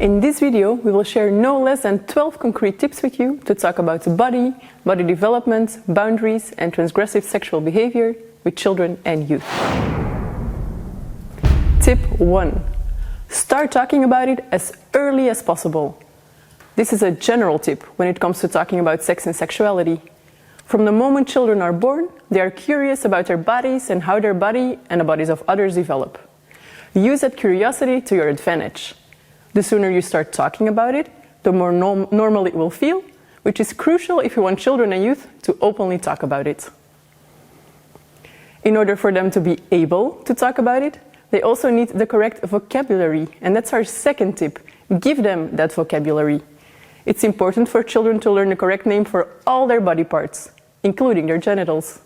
In this video, we will share no less than 12 concrete tips with you to talk about the body development, boundaries, and transgressive sexual behavior with children and youth. Tip 1. Start talking about it as early as possible. This is a general tip when it comes to talking about sex and sexuality. From the moment children are born, they are curious about their bodies and how their body and the bodies of others develop. Use that curiosity to your advantage. The sooner you start talking about it, the more normal it will feel, which is crucial if you want children and youth to openly talk about it. In order for them to be able to talk about it, they also need the correct vocabulary, and that's our second tip. Give them that vocabulary. It's important for children to learn the correct name for all their body parts, including their genitals.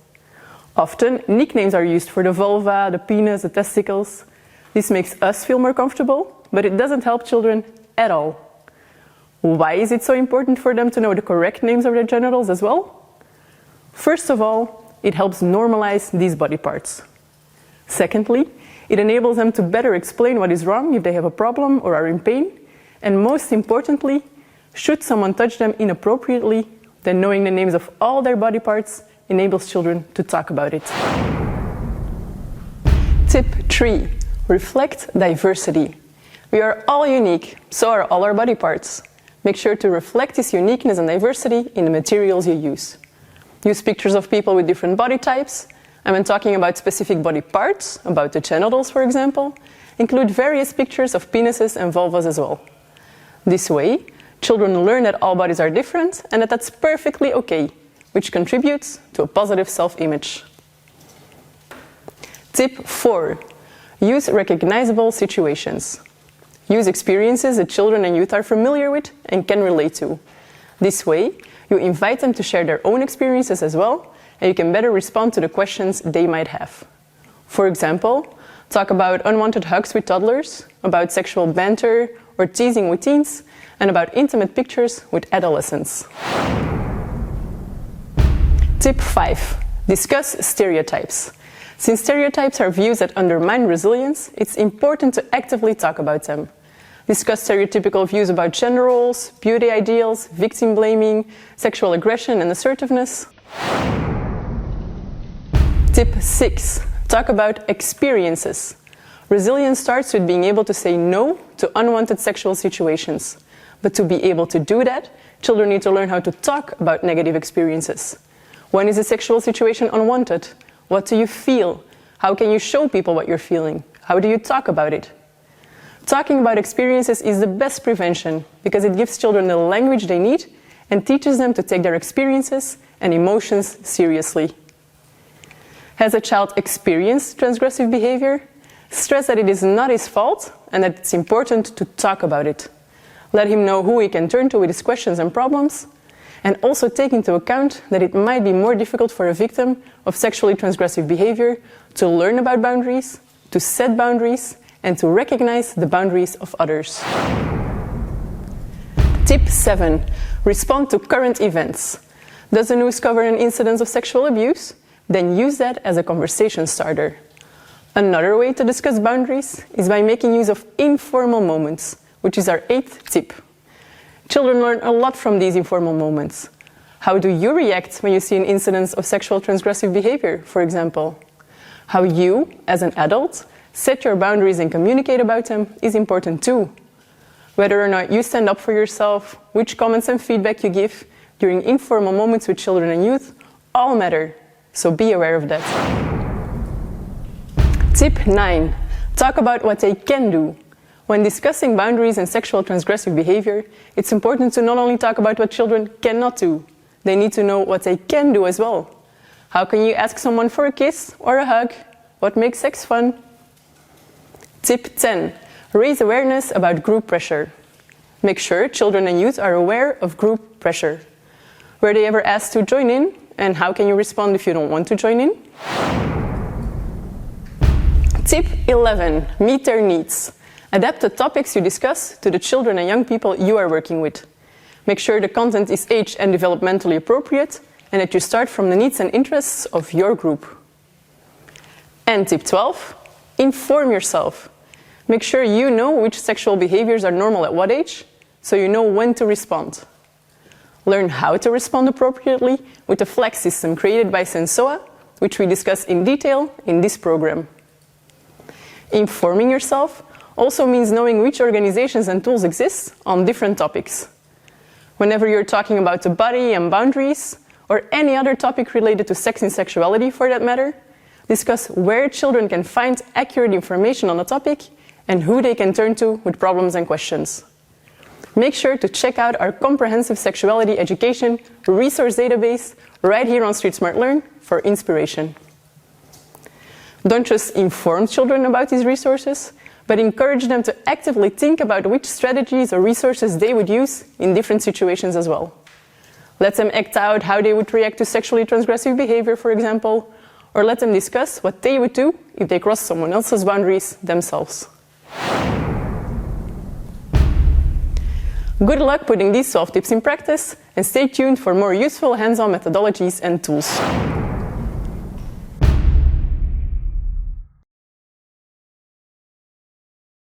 Often, nicknames are used for the vulva, the penis, the testicles. This makes us feel more comfortable, but it doesn't help children at all. Why is it so important for them to know the correct names of their genitals as well? First of all, it helps normalize these body parts. Secondly, it enables them to better explain what is wrong if they have a problem or are in pain. And most importantly, should someone touch them inappropriately, then knowing the names of all their body parts enables children to talk about it. Tip 3. Reflect diversity. We are all unique, so are all our body parts. Make sure to reflect this uniqueness and diversity in the materials you use. Use pictures of people with different body types, and when talking about specific body parts, about the genitals for example, include various pictures of penises and vulvas as well. This way, children learn that all bodies are different and that that's perfectly okay, which contributes to a positive self-image. Tip 4. Use recognizable situations. Use experiences that children and youth are familiar with and can relate to. This way, you invite them to share their own experiences as well, and you can better respond to the questions they might have. For example, talk about unwanted hugs with toddlers, about sexual banter or teasing with teens, and about intimate pictures with adolescents. Tip 5. Discuss stereotypes. Since stereotypes are views that undermine resilience, it's important to actively talk about them. Discuss stereotypical views about gender roles, beauty ideals, victim blaming, sexual aggression and assertiveness. Tip 6. Talk about experiences. Resilience starts with being able to say no to unwanted sexual situations. But to be able to do that, children need to learn how to talk about negative experiences. When is a sexual situation unwanted? What do you feel? How can you show people what you're feeling? How do you talk about it? Talking about experiences is the best prevention because it gives children the language they need and teaches them to take their experiences and emotions seriously. Has a child experienced transgressive behavior? Stress that it is not his fault and that it's important to talk about it. Let him know who he can turn to with his questions and problems, and also take into account that it might be more difficult for a victim of sexually transgressive behavior to learn about boundaries, to set boundaries, and to recognize the boundaries of others. Tip 7. Respond to current events. Does the news cover an incident of sexual abuse? Then use that as a conversation starter. Another way to discuss boundaries is by making use of informal moments, which is our 8th tip. Children learn a lot from these informal moments. How do you react when you see an incident of sexual transgressive behavior, for example? How you, as an adult, set your boundaries and communicate about them is important too. Whether or not you stand up for yourself, which comments and feedback you give during informal moments with children and youth, all matter, so be aware of that. Tip 9. Talk about what they can do. When discussing boundaries and sexual transgressive behavior, it's important to not only talk about what children cannot do, they need to know what they can do as well. How can you ask someone for a kiss or a hug? What makes sex fun? Tip 10. Raise awareness about group pressure. Make sure children and youth are aware of group pressure. Were they ever asked to join in? And how can you respond if you don't want to join in? Tip 11. Meet their needs. Adapt the topics you discuss to the children and young people you are working with. Make sure the content is age and developmentally appropriate and that you start from the needs and interests of your group. And tip 12. Inform yourself. Make sure you know which sexual behaviors are normal at what age, so you know when to respond. Learn how to respond appropriately with the FLEX system created by Sensoa, which we discuss in detail in this program. Informing yourself also means knowing which organizations and tools exist on different topics. Whenever you're talking about the body and boundaries, or any other topic related to sex and sexuality for that matter, discuss where children can find accurate information on the topic and who they can turn to with problems and questions. Make sure to check out our comprehensive sexuality education resource database right here on Street Smart Learn for inspiration. Don't just inform children about these resources, but encourage them to actively think about which strategies or resources they would use in different situations as well. Let them act out how they would react to sexually transgressive behavior, for example, or let them discuss what they would do if they cross someone else's boundaries themselves. Good luck putting these 12 tips in practice, and stay tuned for more useful hands-on methodologies and tools.